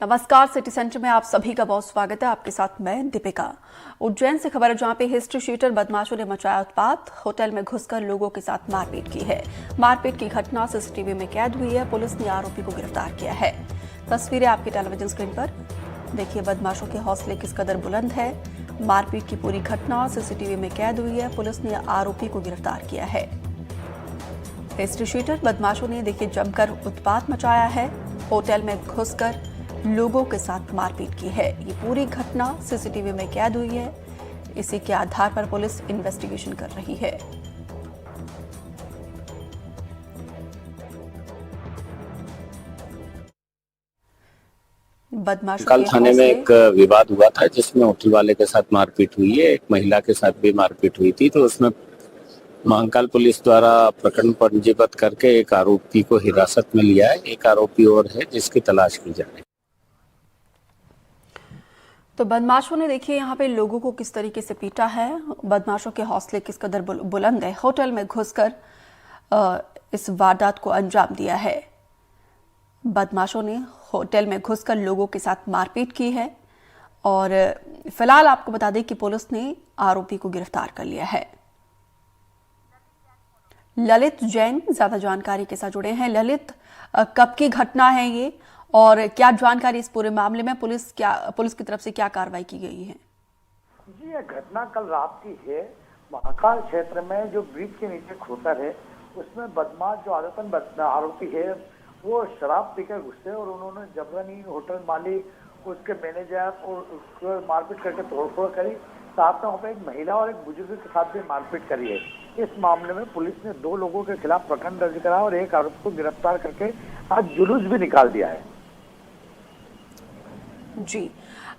नमस्कार, city centre में आप सभी का बहुत स्वागत है। आपके साथ मैं दीपिका। उज्जैन से खबर है, जहां पे हिस्ट्री शीटर बदमाशों ने मचाया उत्पात। होटल में घुसकर लोगों के साथ मारपीट की है। मारपीट की घटना सीसीटीवी में कैद हुई है। पुलिस ने आरोपी को गिरफ्तार किया है। तस्वीरें आपकी टेलीविजन स्क्रीन पर देखिए। बदमाशों के हौसले किस कदर बुलंद है। मारपीट की पूरी घटना सीसीटीवी में कैद हुई है। पुलिस ने आरोपी को गिरफ्तार किया है। हिस्ट्री शीटर बदमाशों ने देखिए जमकर उत्पात मचाया है। होटल में घुसकर लोगों के साथ मारपीट की है। ये पूरी घटना सीसीटीवी में कैद हुई है। इसी के आधार पर पुलिस इन्वेस्टिगेशन कर रही है। बदमाशों कल के थाने में हौसले एक विवाद हुआ था जिसमें होटल वाले के साथ मारपीट हुई है। एक महिला के साथ भी मारपीट हुई थी, तो उसमें महाकाल पुलिस द्वारा प्रकरण पंजीबद्ध करके एक आरोपी को हिरासत में लिया है। एक आरोपी और है जिसकी तलाश की जा रही है। तो बदमाशों ने देखिए यहाँ पे लोगों को किस तरीके से पीटा है। बदमाशों के हौसले किस कदर बुलंद है। होटल में घुसकर इस वारदात को अंजाम दिया है। बदमाशों ने होटल में घुसकर लोगों के साथ मारपीट की है और फिलहाल आपको बता दें कि पुलिस ने आरोपी को गिरफ्तार कर लिया है। ललित जैन ज्यादा जानकारी के साथ जुड़े हैं। ललित, कब की घटना है ये और क्या जानकारी इस पूरे मामले में पुलिस की तरफ से क्या कार्रवाई की गई है? जी, यह घटना कल रात की है। महाकाल क्षेत्र में जो ब्रिज के नीचे खोतर है, उसमें बदमाश जो आदतन आरोपी है वो शराब पीकर घुसे और उन्होंने जबरनी होटल मालिक, उसके मैनेजर और उसको मारपीट करके तोड़फोड़ करी। साथ में वहाँ पे एक महिला और एक बुजुर्ग के साथ भी मारपीट करी है। इस मामले में पुलिस ने 2 लोगों के खिलाफ प्रकरण दर्ज करा और एक आरोपी को गिरफ्तार करके आज जुलूस भी निकाल दिया है। जी,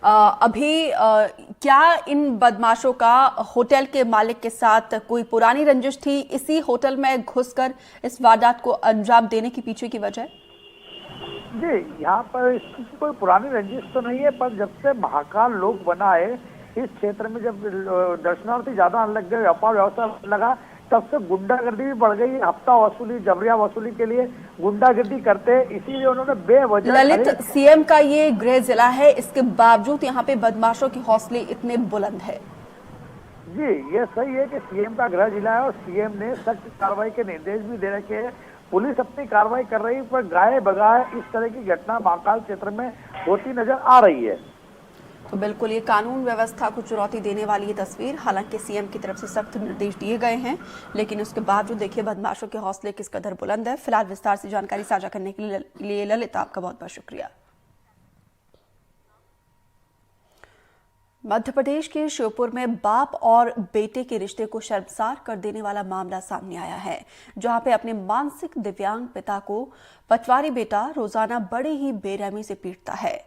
अभी क्या इन बदमाशों का होटल के मालिक के साथ कोई पुरानी रंजिश थी? इसी होटल में घुसकर इस वारदात को अंजाम देने की पीछे की वजह? जी, यहाँ पर इसकी कोई पुरानी रंजिश तो नहीं है, पर जब से महाकाल लोक बना है, इस क्षेत्र में जब दर्शनार्थी ज्यादा आने लग गए, व्यापार व्यवसाय लगा, तब से गुंडागर्दी भी बढ़ गई। हफ्ता वसूली, जबरिया वसूली के लिए गुंडागर्दी करते, इसीलिए उन्होंने बेवजह। ललित, सीएम का ये गृह जिला है, इसके बावजूद यहाँ पे बदमाशों के हौसले इतने बुलंद है। जी, ये सही है कि सीएम का गृह जिला है और सीएम ने सख्त कार्रवाई के निर्देश भी दे रखे हैं। पुलिस अपनी कार्रवाई कर रही है, पर गाये बगाए इस तरह की घटना महाकाल क्षेत्र में होती नजर आ रही है। तो बिल्कुल ये कानून व्यवस्था को चुनौती देने वाली ये तस्वीर। हालांकि सीएम की तरफ से सख्त निर्देश दिए गए हैं, लेकिन उसके बावजूद देखिए बदमाशों के हौसले किस कदर बुलंद है। फिलहाल विस्तार से जानकारी साझा करने के लिए ललित आपका बहुत बहुत शुक्रिया। मध्य प्रदेश के श्योपुर में बाप और बेटे के रिश्ते को शर्मसार कर देने वाला मामला सामने आया है, जहां पे अपने मानसिक दिव्यांग पिता को पटवारी बेटा रोजाना बड़े ही बेरहमी से पीटता है,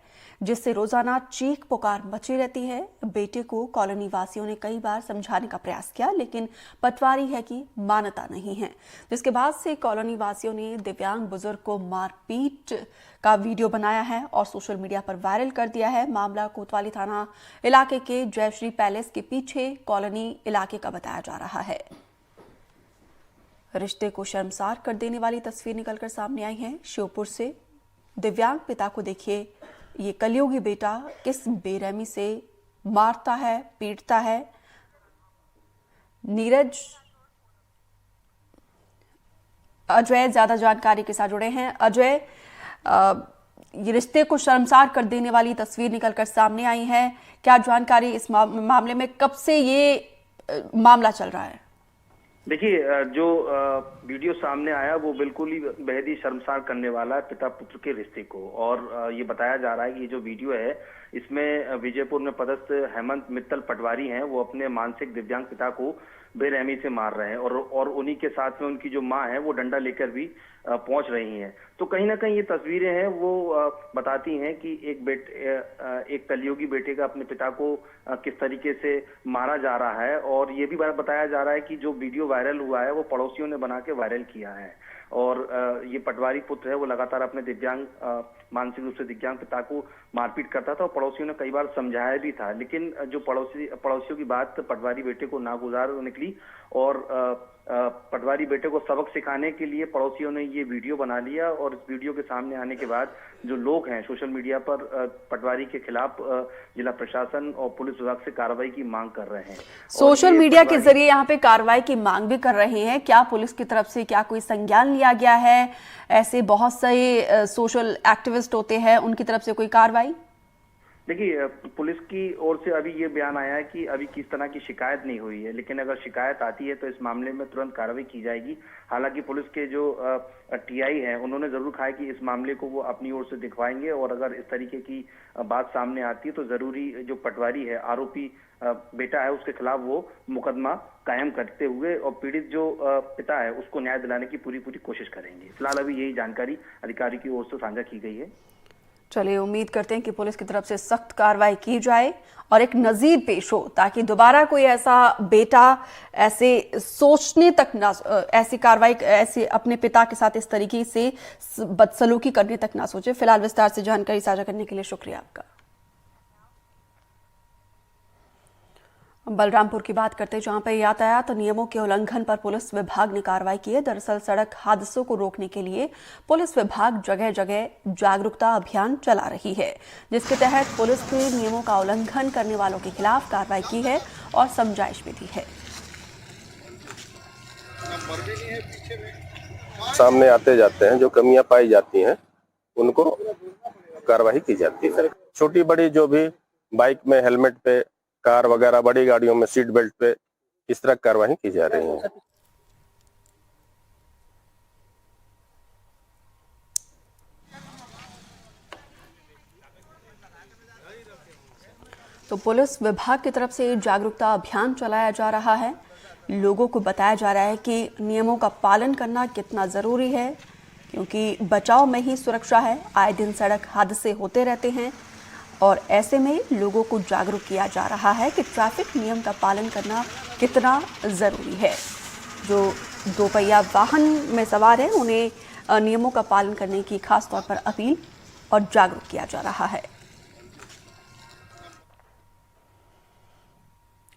जिससे रोजाना चीख पुकार मची रहती है। बेटे को कॉलोनी वासियों ने कई बार समझाने का प्रयास किया, लेकिन पटवारी है कि मानता नहीं है, जिसके बाद से कॉलोनी वासियों ने दिव्यांग बुजुर्ग को मारपीट का वीडियो बनाया है और सोशल मीडिया पर वायरल कर दिया है। मामला कोतवाली थाना इलाके के जयश्री पैलेस के पीछे कॉलोनी इलाके का बताया जा रहा है। रिश्ते को शर्मसार कर देने वाली तस्वीर निकलकर सामने आई है श्योपुर से। दिव्यांग पिता को देखिए, ये कलयुगी बेटा किस बेरहमी से मारता है, पीटता है। नीरज, अजय ज्यादा जानकारी के साथ जुड़े हैं। अजय, ये रिश्ते को शर्मसार कर देने वाली तस्वीर निकलकर सामने आई है। क्या जानकारी इस मामले में, कब से ये मामला चल रहा है? देखिए, जो वीडियो सामने आया वो बिल्कुल ही बेहद ही शर्मसार करने वाला है पिता पुत्र के रिश्ते को। और ये बताया जा रहा है कि ये जो वीडियो है इसमें विजयपुर में पदस्थ हेमंत मित्तल पटवारी हैं, वो अपने मानसिक दिव्यांग पिता को बेरहमी से मार रहे हैं और उन्हीं के साथ में उनकी जो माँ है वो डंडा लेकर भी पहुंच रही हैं। तो कहीं ना कहीं ये तस्वीरें हैं वो बताती हैं कि एक कलयुगी बेटे का अपने पिता को किस तरीके से मारा जा रहा है। और ये भी बताया जा रहा है कि जो वीडियो वायरल हुआ है वो पड़ोसियों ने बना के वायरल किया है। और ये पटवारी पुत्र है वो लगातार अपने मानसिक रूप से दिव्यांग पिता को मारपीट करता था और पड़ोसियों ने कई बार समझाया भी था, लेकिन जो पड़ोसियों की बात पटवारी बेटे को नागुजार निकली और पटवारी बेटे को सबक सिखाने के लिए पड़ोसियों ने ये वीडियो बना लिया और इस वीडियो के सामने आने के बाद जो लोग हैं सोशल मीडिया पर पटवारी के खिलाफ जिला प्रशासन और पुलिस विभाग से कार्रवाई की मांग कर रहे हैं। सोशल मीडिया के जरिए यहाँ पे कार्रवाई की मांग भी कर रहे हैं। क्या पुलिस की तरफ से क्या कोई संज्ञान लिया गया है? ऐसे बहुत सारे सोशल एक्टिविस्ट होते हैं, उनकी तरफ से कोई कार्रवाई? देखिए, पुलिस की ओर से अभी ये बयान आया है कि अभी किस तरह की शिकायत नहीं हुई है, लेकिन अगर शिकायत आती है तो इस मामले में तुरंत कार्रवाई की जाएगी। हालांकि पुलिस के जो टीआई हैं उन्होंने जरूर कहा है कि इस मामले को वो अपनी ओर से दिखवाएंगे और अगर इस तरीके की बात सामने आती है तो जरूरी जो पटवारी है, आरोपी बेटा है, उसके खिलाफ वो मुकदमा कायम करते हुए और पीड़ित जो पिता है उसको न्याय दिलाने की पूरी कोशिश करेंगे। फिलहाल अभी यही जानकारी अधिकारी की ओर से साझा की गई है। चलिए, उम्मीद करते हैं कि पुलिस की तरफ से सख्त कार्रवाई की जाए और एक नजीर पेश हो ताकि दोबारा कोई ऐसा बेटा ऐसे सोचने तक ना, ऐसी कार्रवाई, ऐसे अपने पिता के साथ इस तरीके से बदसलूकी करने तक ना सोचे। फिलहाल विस्तार से जानकारी साझा करने के लिए शुक्रिया आपका। बलरामपुर की बात करते हैं, जहां पर यातायात नियमों के उल्लंघन पर पुलिस विभाग ने कार्रवाई की है। दरअसल सड़क हादसों को रोकने के लिए पुलिस विभाग जगह जगह जागरूकता अभियान चला रही है, जिसके तहत पुलिस ने नियमों का उल्लंघन करने वालों के खिलाफ कार्रवाई की है और समझाइश भी दी है। सामने आते जाते हैं, जो कमियां पाई जाती हैं उनको कार्रवाई की जाती है। छोटी बड़ी जो भी बाइक में हेलमेट पे, कार वगैरह बड़ी गाड़ियों में सीट बेल्ट पे, इस तरह कार्रवाई की जा रही है। तो पुलिस विभाग की तरफ से जागरूकता अभियान चलाया जा रहा है। लोगों को बताया जा रहा है कि नियमों का पालन करना कितना जरूरी है, क्योंकि बचाव में ही सुरक्षा है। आए दिन सड़क हादसे होते रहते हैं और ऐसे में लोगों को जागरूक किया जा रहा है कि ट्रैफिक नियम का पालन करना कितना ज़रूरी है। जो दोपहिया वाहन में सवार हैं उन्हें नियमों का पालन करने की खास तौर पर अपील और जागरूक किया जा रहा है।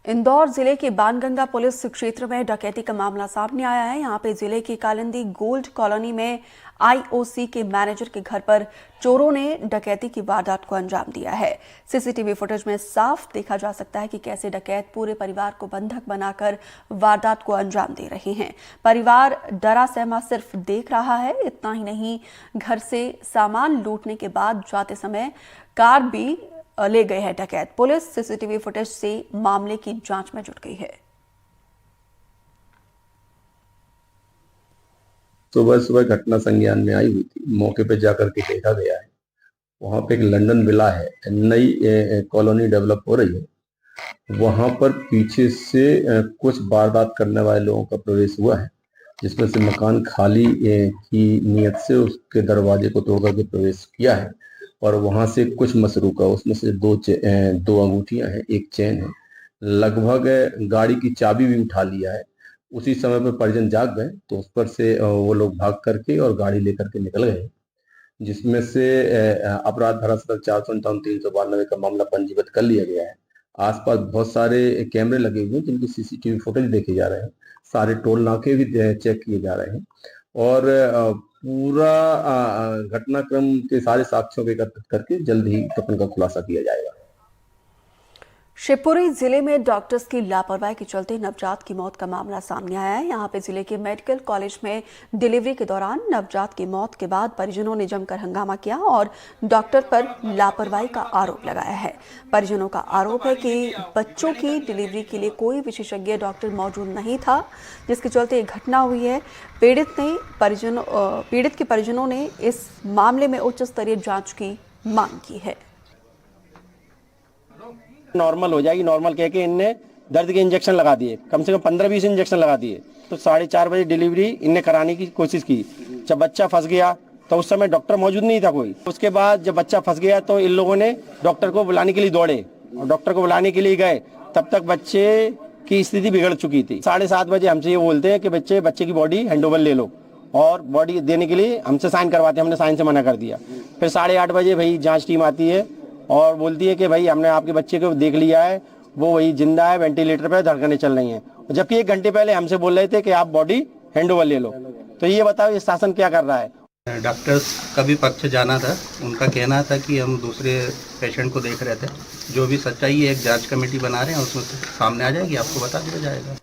इंदौर जिले के बाणगंगा पुलिस क्षेत्र में डकैती का मामला सामने आया है। यहाँ पे जिले की कालिंदी गोल्ड कॉलोनी में आईओसी के मैनेजर के घर पर चोरों ने डकैती की वारदात को अंजाम दिया है। सीसीटीवी फुटेज में साफ देखा जा सकता है कि कैसे डकैत पूरे परिवार को बंधक बनाकर वारदात को अंजाम दे रहे हैं। परिवार डरा सहमा सिर्फ देख रहा है। इतना ही नहीं, घर से सामान लूटने के बाद जाते समय कार भी ले गए हैं डकैत। पुलिस सीसीटीवी फुटेज से मामले की जांच में जुट गई है। सुबह घटना संज्ञान में आई हुई थी। मौके पे जाकर के देखा गया है, वहां पे एक लंदन विला है, नई कॉलोनी डेवलप हो रही है। वहां पर पीछे से कुछ वारदात करने वाले लोगों का प्रवेश हुआ है, जिसमें से मकान खाली की नीयत से उसके दरवाजे को तोड़ करके प्रवेश किया है और वहां से कुछ मसरूका, उसमें से दो अंगूठियां हैं, एक चेन है, लगभग गाड़ी की चाबी भी उठा लिया है। उसी समय पर परिजन जाग गए तो उस पर से वो लोग भाग करके और गाड़ी लेकर के निकल गए, जिसमें से अपराध धारा 457-392 का मामला पंजीबद्ध कर लिया गया है। आसपास बहुत सारे कैमरे लगे हुए हैं जिनकी सीसीटीवी फुटेज देखे जा रहे हैं। सारे टोल नाके भी चेक किए जा रहे हैं और पूरा घटनाक्रम के सारे साक्ष्यों को एकत्रित करके जल्द ही घटना का खुलासा किया जाएगा। शिवपुरी जिले में डॉक्टर्स की लापरवाही के चलते नवजात की मौत का मामला सामने आया है। यहाँ पे जिले के मेडिकल कॉलेज में डिलीवरी के दौरान नवजात की मौत के बाद परिजनों ने जमकर हंगामा किया और डॉक्टर पर लापरवाही का आरोप लगाया है। परिजनों का आरोप है कि बच्चों की डिलीवरी के लिए कोई विशेषज्ञ डॉक्टर मौजूद नहीं था, जिसके चलते एक घटना हुई है। पीड़ित के परिजनों ने इस मामले में उच्च स्तरीय जाँच की मांग की है। नॉर्मल हो जाएगी, नॉर्मल कह के इनने दर्द के इंजेक्शन लगा दिए, कम से कम 15-20 इंजेक्शन लगा दिए। तो 4:30 बजे डिलीवरी इनने कराने की कोशिश की। जब बच्चा फंस गया तो उस समय डॉक्टर मौजूद नहीं था कोई। उसके बाद जब बच्चा फंस गया तो इन लोगों ने डॉक्टर को बुलाने के लिए दौड़े और डॉक्टर को बुलाने के लिए गए, तब तक बच्चे की स्थिति बिगड़ चुकी थी। 7:30 बजे हमसे ये बोलते हैं कि बच्चे की बॉडी हैंडओवर ले लो और बॉडी देने के लिए हमसे साइन करवाते हैं। हमने साइन से मना कर दिया। फिर 8:30 बजे भाई जाँच टीम आती है और बोलती है कि भाई हमने आपके बच्चे को देख लिया है, वो वही जिंदा है, वेंटिलेटर पर धड़कनें चल रही हैं। जबकि 1 घंटे पहले हमसे बोल रहे थे कि आप बॉडी हैंड ओवर ले लो। तो ये बताओ ये शासन क्या कर रहा है। डॉक्टर्स का भी पक्ष जाना था, उनका कहना था कि हम दूसरे पेशेंट को देख रहे थे। जो भी सच्चाई है एक जांच कमेटी बना रहे हैं, उसमें सामने आ जाएगी, आपको बता दिया जाएगा।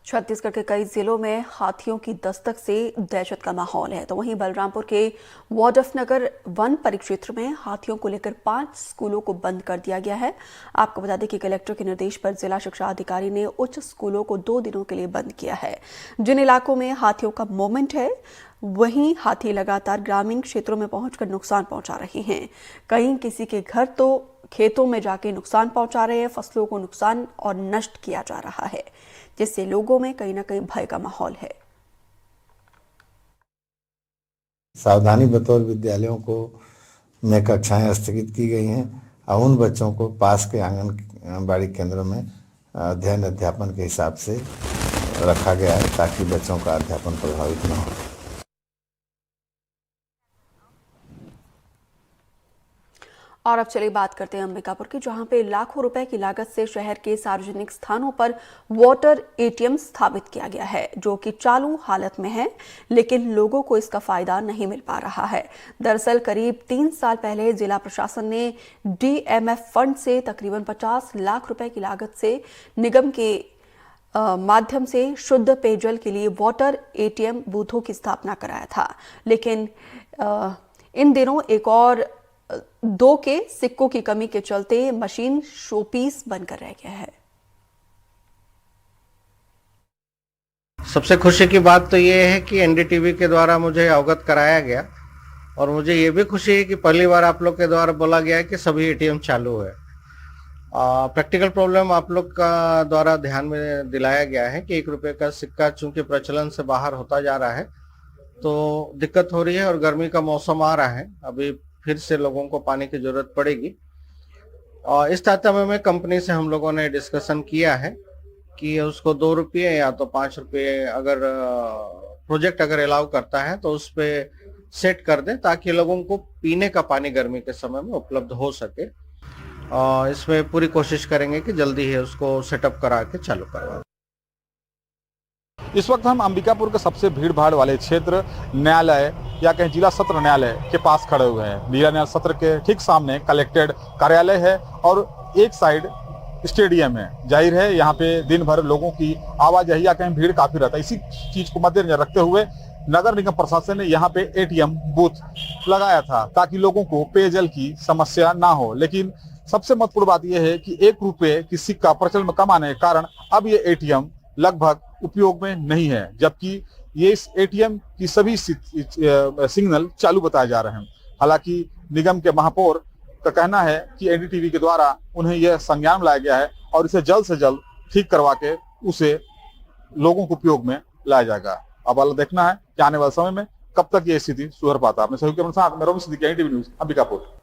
छत्तीसगढ़ के कई जिलों में हाथियों की दस्तक से दहशत का माहौल है, तो वहीं बलरामपुर के वार्डफनगर वन परिक्षेत्र में हाथियों को लेकर 5 स्कूलों को बंद कर दिया गया है। आपको बता दें कि कलेक्टर के निर्देश पर जिला शिक्षा अधिकारी ने उच्च स्कूलों को 2 दिनों के लिए बंद किया है। जिन इलाकों में हाथियों का मूवमेंट है वहीं हाथी लगातार ग्रामीण क्षेत्रों में पहुंचकर नुकसान पहुंचा रहे हैं। कहीं किसी के घर तो खेतों में जाके नुकसान पहुंचा रहे हैं, फसलों को नुकसान और नष्ट किया जा रहा है, जिससे लोगों में कहीं ना कहीं भय का माहौल है। सावधानी बतौर विद्यालयों को में कक्षाएं स्थगित की गई हैं और उन बच्चों को पास के आंगनबाड़ी केंद्रों में अध्ययन अध्यापन के हिसाब से रखा गया है ताकि बच्चों का अध्यापन प्रभावित न हो। और अब चलिए बात करते हैं अंबिकापुर की, जहां पे लाखों रुपए की लागत से शहर के सार्वजनिक स्थानों पर वाटर एटीएम स्थापित किया गया है, जो कि चालू हालत में है, लेकिन लोगों को इसका फायदा नहीं मिल पा रहा है। दरअसल करीब 3 साल पहले जिला प्रशासन ने डीएमएफ फंड से तकरीबन 50 लाख रुपए की लागत से निगम के माध्यम से शुद्ध पेयजल के लिए वाटर एटीएम बूथों की स्थापना कराया था, लेकिन इन दिनों एक और 2 के सिक्कों की कमी के चलते मशीन शोपीस बनकर रह गया है। सबसे खुशी की बात तो ये है कि एनडीटीवी के द्वारा मुझे अवगत कराया गया और मुझे ये भी खुशी है कि पहली बार आप लोग के द्वारा बोला गया है कि सभी एटीएम चालू है। प्रैक्टिकल प्रॉब्लम आप लोग का द्वारा ध्यान में दिलाया गया है कि 1 रुपए का सिक्का चूंकि प्रचलन से बाहर होता जा रहा है तो दिक्कत हो रही है और गर्मी का मौसम आ रहा है, अभी फिर से लोगों को पानी की जरूरत पड़ेगी। और इस तारतम्य में कंपनी से हम लोगों ने डिस्कशन किया है कि उसको 2 रुपये या तो 5 रुपये अगर प्रोजेक्ट अगर अलाउ करता है तो उस पे सेट कर दें ताकि लोगों को पीने का पानी गर्मी के समय में उपलब्ध हो सके। और इसमें पूरी कोशिश करेंगे कि जल्दी ही उसको सेटअप करा के चालू करवा। इस वक्त हम अंबिकापुर के सबसे भीड़ भाड़ वाले क्षेत्र न्यायालय या कहीं जिला सत्र न्यायालय के पास खड़े हुए हैं। जिला न्यायालय सत्र के ठीक सामने कलेक्टेड कार्यालय है और एक साइड स्टेडियम है। जाहिर है यहाँ पे दिन भर लोगों की आवाजाही या कहीं भीड़ काफी रहता है। इसी चीज को मद्देनजर रखते हुए नगर निगम प्रशासन ने यहाँ पे एटीएम बूथ लगाया था ताकि लोगों को पेयजल की समस्या ना हो। लेकिन सबसे महत्वपूर्ण बात यह है कि 1 रुपए की सिक्का प्रचलन में कम आने के कारण अब ये एटीएम लगभग उपयोग में नहीं है, जबकि ये इस एटीएम की सभी सिग्नल चालू बताए जा रहे हैं। हालांकि निगम के महापौर का कहना है कि एनडीटीवी के द्वारा उन्हें यह संज्ञान में लाया गया है और इसे जल्द से जल्द ठीक करवा के उसे लोगों को उपयोग में लाया जाएगा। अब वाला देखना है कि आने वाले समय में कब तक ये स्थिति सुधर पाता है। अपने सहयोगी के साथ मैं रोमी सिद्दीकी, एनडीटीवी न्यूज, अंबिकापुर।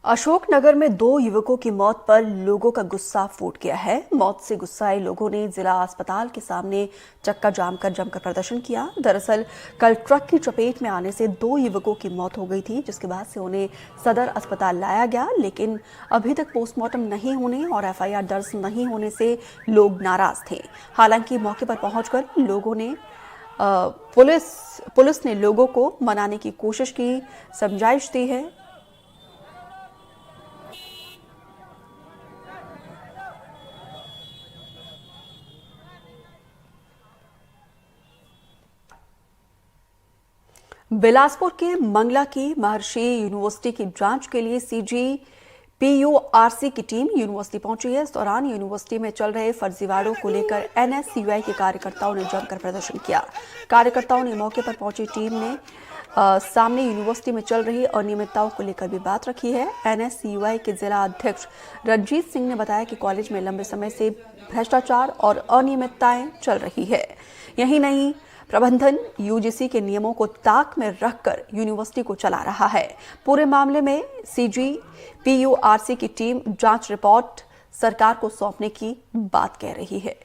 अशोकनगर में 2 युवकों की मौत पर लोगों का गुस्सा फूट गया है। मौत से गुस्साए लोगों ने जिला अस्पताल के सामने चक्का जाम कर जमकर प्रदर्शन किया। दरअसल कल ट्रक की चपेट में आने से 2 युवकों की मौत हो गई थी, जिसके बाद से उन्हें सदर अस्पताल लाया गया, लेकिन अभी तक पोस्टमार्टम नहीं होने और एफआईआर दर्ज नहीं होने से लोग नाराज थे। हालांकि मौके पर पहुंचकर लोगों ने पुलिस ने लोगों को मनाने की कोशिश की, समझाइश दी है। बिलासपुर के मंगला की महर्षि यूनिवर्सिटी की जांच के लिए CGPURC की टीम यूनिवर्सिटी पहुंची है। इस दौरान यूनिवर्सिटी में चल रहे फर्जीवाड़ों को लेकर NSCUI के कार्यकर्ताओं ने जमकर प्रदर्शन किया। कार्यकर्ताओं ने मौके पर पहुंची टीम ने सामने यूनिवर्सिटी में चल रही अनियमितताओं को लेकर भी बात रखी है। NSCUI के जिला अध्यक्ष रणजीत सिंह ने बताया कि कॉलेज में लंबे समय से भ्रष्टाचार और अनियमितताएं चल रही है। यही नहीं, प्रबंधन UGC के नियमों को ताक में रखकर यूनिवर्सिटी को चला रहा है। पूरे मामले में CGPURC की टीम जांच रिपोर्ट सरकार को सौंपने की बात कह रही है।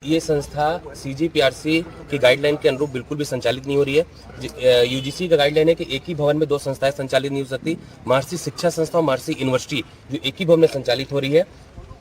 ये संस्था CGPRC की गाइडलाइन के अनुरूप बिल्कुल भी संचालित नहीं हो रही है। UGC का गाइडलाइन है कि एक ही भवन में 2 संस्थाएं संचालित नहीं हो सकती। महर्षि शिक्षा संस्था और महर्षि यूनिवर्सिटी जो एक ही भवन में संचालित हो रही है,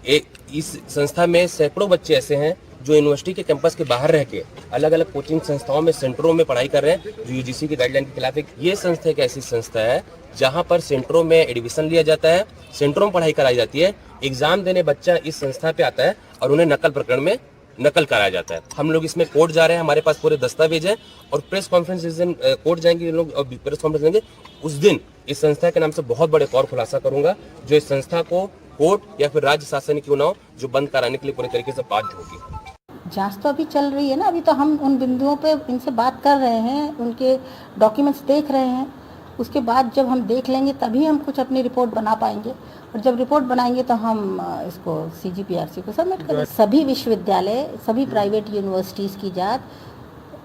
इस संस्था में सैकड़ों बच्चे ऐसे हैं जो यूनिवर्सिटी के कैंपस के बाहर रह के अलग अलग कोचिंग संस्थाओं में, सेंटरों में पढ़ाई कर रहे हैं, जो UGC की गाइडलाइन के खिलाफ है। ये संस्था एक ऐसी संस्था है जहां पर सेंटरों में एडमिशन लिया जाता है, सेंटरों में पढ़ाई कराई जाती है, एग्जाम देने बच्चा इस संस्था पे आता है और उन्हें नकल प्रकरण में नकल कराया जाता है। हम लोग इसमें कोर्ट जा रहे हैं, हमारे पास पूरे दस्तावेज हैं और प्रेस कॉन्फ्रेंस जिस दिन कोर्ट जाएंगे लोग और प्रेस कॉन्फ्रेंस देंगे, उस दिन इस संस्था के नाम से बहुत बड़े और खुलासा करूंगा, जो इस संस्था को कोर्ट या फिर राज्य शासन क्यों ना हो, जो बंद कराने के लिए पूरे तरीके से बाध्य होगी। जांच तो अभी चल रही है ना, अभी तो हम उन बिंदुओं पे इनसे बात कर रहे हैं, उनके डॉक्यूमेंट्स देख रहे हैं। उसके बाद जब हम देख लेंगे तभी हम कुछ अपनी रिपोर्ट बना पाएंगे, और जब रिपोर्ट बनाएंगे तो हम इसको CGPRC को सबमिट करेंगे। सभी विश्वविद्यालय, सभी प्राइवेट यूनिवर्सिटीज़ की जांच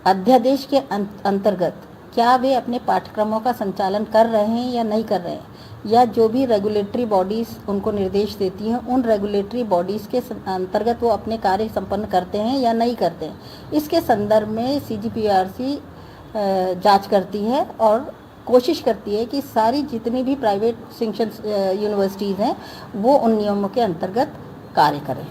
अध्यादेश के अंतर्गत क्या वे अपने पाठ्यक्रमों का संचालन कर रहे हैं या नहीं कर रहे हैं, या जो भी रेगुलेटरी बॉडीज़ उनको निर्देश देती हैं उन रेगुलेटरी बॉडीज़ के अंतर्गत वो अपने कार्य संपन्न करते हैं या नहीं करते हैं। इसके संदर्भ में CGPRC जांच करती है और कोशिश करती है कि सारी जितनी भी प्राइवेट सैंक्शन यूनिवर्सिटीज़ हैं वो उन नियमों के अंतर्गत कार्य करें।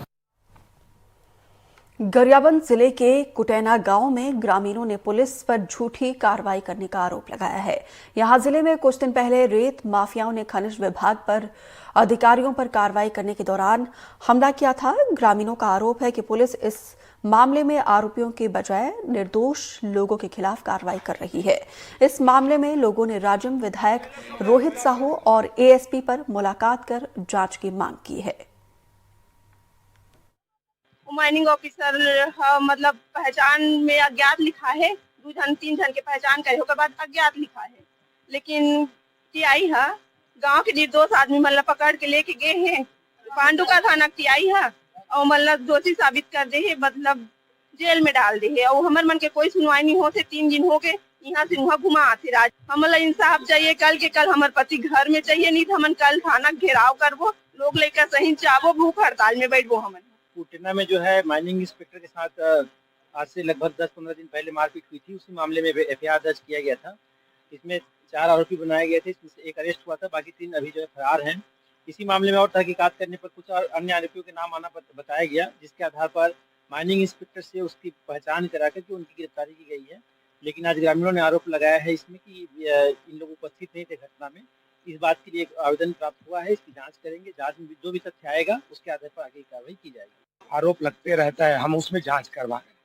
गरियाबंद जिले के कुटैना गांव में ग्रामीणों ने पुलिस पर झूठी कार्रवाई करने का आरोप लगाया है। यहां जिले में कुछ दिन पहले रेत माफियाओं ने खनिज विभाग पर अधिकारियों पर कार्रवाई करने के दौरान हमला किया था। ग्रामीणों का आरोप है कि पुलिस इस मामले में आरोपियों के बजाय निर्दोष लोगों के खिलाफ कार्रवाई कर रही है। इस मामले में लोगों ने राजम विधायक रोहित साहू और ASP पर मुलाकात कर जांच की मांग की है। माइनिंग ऑफिसर मतलब पहचान में अज्ञात लिखा है, 2 जन 3 जन के पहचान करे होकर बाद अज्ञात लिखा है, लेकिन TI है गांव के निर्दोष आदमी मतलब पकड़ के लेके गए हैं पांडुका थाना TI है और मतलब दोषी साबित कर दे है, मतलब जेल में डाल दे है। और हमारे मन के कोई सुनवाई नहीं होते, 3 दिन हो गए यहाँ से वहाँ घुमा आते राज। हम इंसाफ चाहिए, कल के कल हमारे पति घर में चाहिए, नहीं तो हम कल थाना घेराव करवो, लोग लेकर सही चावो, भूख हड़ताल में बैठो। हम कुटना में जो है माइनिंग इंस्पेक्टर के साथ आज से लगभग 10-15 दिन पहले मारपीट हुई थी। उसी मामले में FIR दर्ज किया गया था। इसमें 4 आरोपी बनाए गए थे, इसमें से 1 अरेस्ट हुआ था, बाकी 3 अभी जो है फरार हैं। इसी मामले में और तहकीकात करने पर कुछ और अन्य आरोपियों के नाम आना बताया गया, जिसके आधार पर माइनिंग इंस्पेक्टर से उसकी पहचान करा कर उनकी गिरफ्तारी की गई है। लेकिन आज ग्रामीणों ने आरोप लगाया है इसमें कि इन लोग उपस्थित नहीं थे घटना में। इस बात के लिए एक आवेदन प्राप्त हुआ है, इसकी जांच करेंगे। जांच में जो भी तथ्य आएगा उसके आधार पर आगे कार्रवाई की जाएगी। आरोप लगते रहता है, हम उसमें जांच करवा रहे हैं।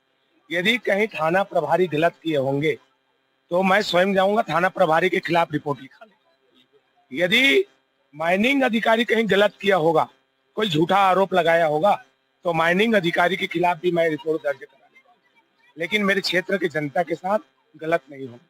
यदि कहीं थाना प्रभारी गलत किए होंगे तो मैं स्वयं जाऊंगा, थाना प्रभारी के खिलाफ रिपोर्ट लिखा लेगा। यदि माइनिंग अधिकारी कहीं गलत किया होगा, कोई झूठा आरोप लगाया होगा, तो माइनिंग अधिकारी के खिलाफ भी मैं रिपोर्ट दर्ज करा लेगा, लेकिन मेरे क्षेत्र की जनता के साथ गलत नहीं होगा।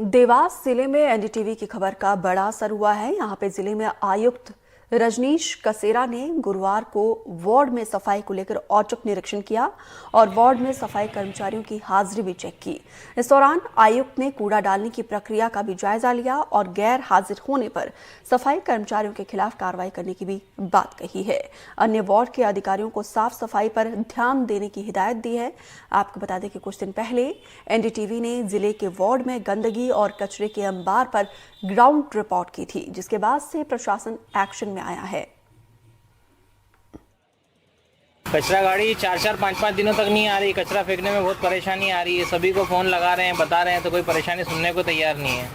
देवास जिले में NDTV की खबर का बड़ा असर हुआ है। यहाँ पे जिले में आयुक्त रजनीश कसेरा ने गुरुवार को वार्ड में सफाई को लेकर औचक निरीक्षण किया और वार्ड में सफाई कर्मचारियों की हाजिरी भी चेक की। इस दौरान आयुक्त ने कूड़ा डालने की प्रक्रिया का भी जायजा लिया और गैर हाजिर होने पर सफाई कर्मचारियों के खिलाफ कार्रवाई करने की भी बात कही है। अन्य वार्ड के अधिकारियों को साफ सफाई पर ध्यान देने की हिदायत दी है। आपको बता दें कि कुछ दिन पहले NDTV ने जिले के वार्ड में गंदगी और कचरे के अंबार पर ग्राउंड रिपोर्ट की थी, जिसके बाद से प्रशासन एक्शन में आया है। कचरा गाड़ी 4-4, 5-5 दिनों तक नहीं आ रही। कचरा फेंकने में बहुत परेशानी आ रही है। सभी को फोन लगा रहे हैं, बता रहे हैं, तो कोई परेशानी सुनने को तैयार नहीं है।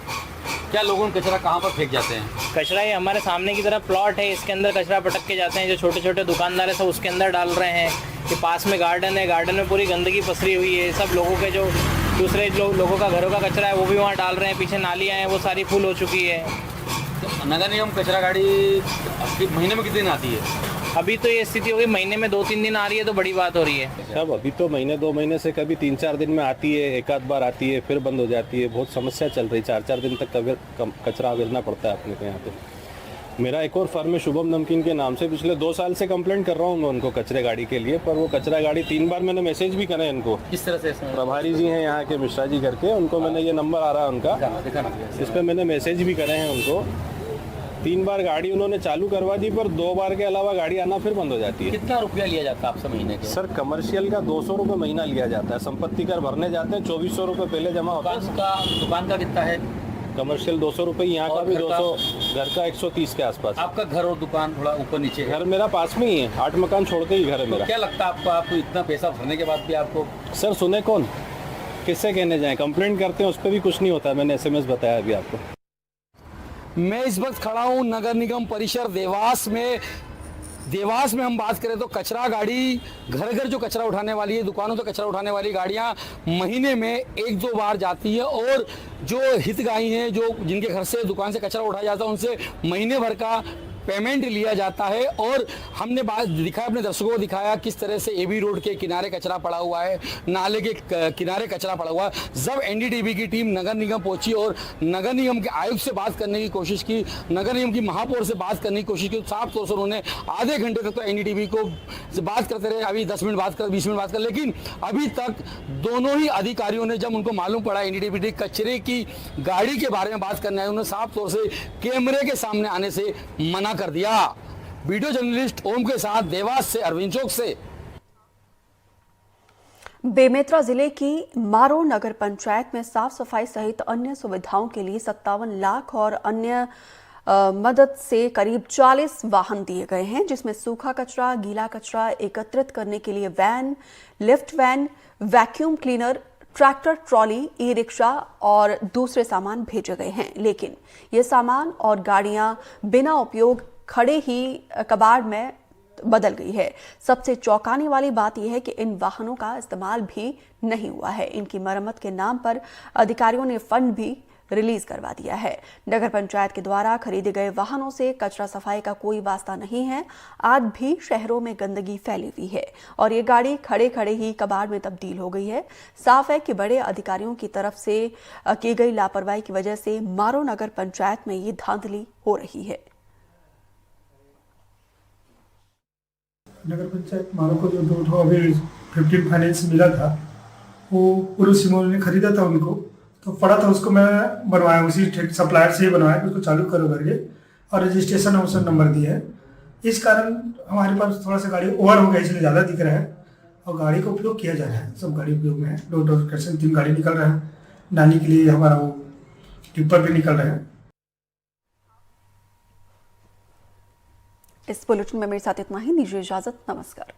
क्या लोगों को कचरा कहाँ पर फेंक जाते हैं? कचरा ये हमारे सामने की तरफ प्लॉट है, इसके अंदर कचरा पटक के जाते हैं। जो छोटे छोटे दुकानदार है सब उसके अंदर डाल रहे हैं। कि पास में गार्डन है, गार्डन में पूरी गंदगी पसरी हुई है। सब लोगों के जो दूसरे लोगों का घरों का कचरा है वो भी वहाँ डाल रहे हैं। पीछे नालियाँ हैं वो सारी फुल हो चुकी है। तो नगर निगम कचरा गाड़ी महीने में कितने दिन आती है? अभी तो ये स्थिति होगी, महीने में 2-3 दिन आ रही है तो बड़ी बात हो रही है। सब अभी तो महीने 2 महीने से कभी 3-4 दिन में आती है, एक आध बार आती है, फिर बंद हो जाती है। बहुत समस्या चल रही, 4-4 दिन तक कचरा गिरना पड़ता है अपने को यहाँ पे। मेरा एक और फर्म है शुभम नमकीन के नाम से, पिछले 2 साल से कंप्लेंट कर रहा हूँ मैं उनको कचरे गाड़ी के लिए, पर वो कचरा गाड़ी 3 बार मैंने मैसेज भी करे इनको। किस तरह से? प्रभारी जी हैं यहाँ के मिश्रा जी करके, उनको मैंने ये नंबर आ रहा है उनका, इस पर मैंने मैसेज भी करे हैं उनको। 3 बार गाड़ी उन्होंने चालू करवा दी, पर 2 बार के अलावा गाड़ी आना फिर बंद हो जाती है। कितना रुपया लिया जाता है आपसे महीने के? सर कमर्शियल का 200 रुपये महीना लिया जाता है, संपत्ति कर भरने जाते हैं 2400 रुपये पहले जमा होता है। दुकान का कितना है? कमर्शियल 200 रुपये, यहाँ का भी 200, घर का 130 के आसपास। आपका घर और दुकान थोड़ा ऊपर नीचे है? घर मेरा पास में ही है, 8 मकान छोड़ के ही घर है मेरा। क्या लगता है आपको, आपको इतना पैसा भरने के बाद भी आपको? सर सुने कौन, किससे कहने जाएं, कंप्लेंट करते हैं उस पर भी कुछ नहीं होता। मैंने SMS बताया अभी आपको। मैं इस वक्त खड़ा हूँ नगर निगम परिसर देवास में। देवास में हम बात करें तो कचरा गाड़ी घर घर जो कचरा उठाने वाली है, दुकानों से कचरा उठाने वाली गाड़ियां महीने में 1-2 बार जाती है, और जो हितग्राही हैं, जो जिनके घर से दुकान से कचरा उठाया जाता है, उनसे महीने भर का पेमेंट लिया जाता है। और हमने बात दिखाया, अपने दर्शकों को दिखाया किस तरह से AB रोड के किनारे कचरा पड़ा हुआ है, नाले के किनारे कचरा पड़ा हुआ है। जब NDTV की टीम नगर निगम पहुंची और नगर निगम के आयुक्त से बात करने की कोशिश की, नगर निगम की महापौर से बात करने की कोशिश की, साफ तौर से उन्होंने आधे घंटे तक तो NDTV को बात करते रहे, अभी 10 मिनट बात कर, 20 मिनट बात कर, लेकिन अभी तक दोनों ही अधिकारियों ने, जब उनको मालूम पड़ा NDTV कचरे की गाड़ी के बारे में बात करना है, उन्होंने साफ तौर से कैमरे के सामने आने से मना कर दिया। वीडियो जर्नलिस्ट ओम के साथ देवास से अरविंद चौक से। बेमेतरा जिले की मारो नगर पंचायत में साफ सफाई सहित अन्य सुविधाओं के लिए 57 लाख और अन्य मदद से करीब 40 वाहन दिए गए हैं, जिसमें सूखा कचरा, गीला कचरा एकत्रित करने के लिए van, lift van, vacuum cleaner, tractor trolley, e rickshaw और दूसरे सामान भेजे गए हैं। लेकिन ये सामान और गाड़ियां बिना उपयोग खड़े ही कबाड़ में बदल गई है। सबसे चौंकाने वाली बात यह है कि इन वाहनों का इस्तेमाल भी नहीं हुआ है। इनकी मरम्मत के नाम पर अधिकारियों ने फंड भी रिलीज करवा दिया है। नगर पंचायत के द्वारा खरीदे गए वाहनों से कचरा सफाई का कोई वास्ता नहीं है। आज भी शहरों में गंदगी फैली हुई है और ये गाड़ी खड़े खड़े ही कबाड़ में तब्दील हो गई है। साफ है कि बड़े अधिकारियों की तरफ से की गई लापरवाही की वजह से मारो नगर पंचायत में ये धांधली हो रही है। नगर पंचायत मारो को जो 2 अभी 15 फाइनेंस मिला था, वो पुरुष सिमोन ने खरीदा था उनको, तो पड़ा था, उसको मैं बनवाया, उसी सप्लायर से ही बनवाया कि उसको चालू करो करके, और रजिस्ट्रेशन और नंबर दिया है। इस कारण हमारे पास थोड़ा सा गाड़ी ओवर हो गया, इसलिए ज़्यादा दिख रहा है और गाड़ी का उपयोग किया जा रहा है। सब गाड़ी उपयोग में है। 2-3 गाड़ी निकल रहा है, नानी के लिए हमारा वो टिप्पर भी निकल रहा है। इस बुलेटिन में मेरे साथ इतना ही। दीजिए इजाजत। नमस्कार।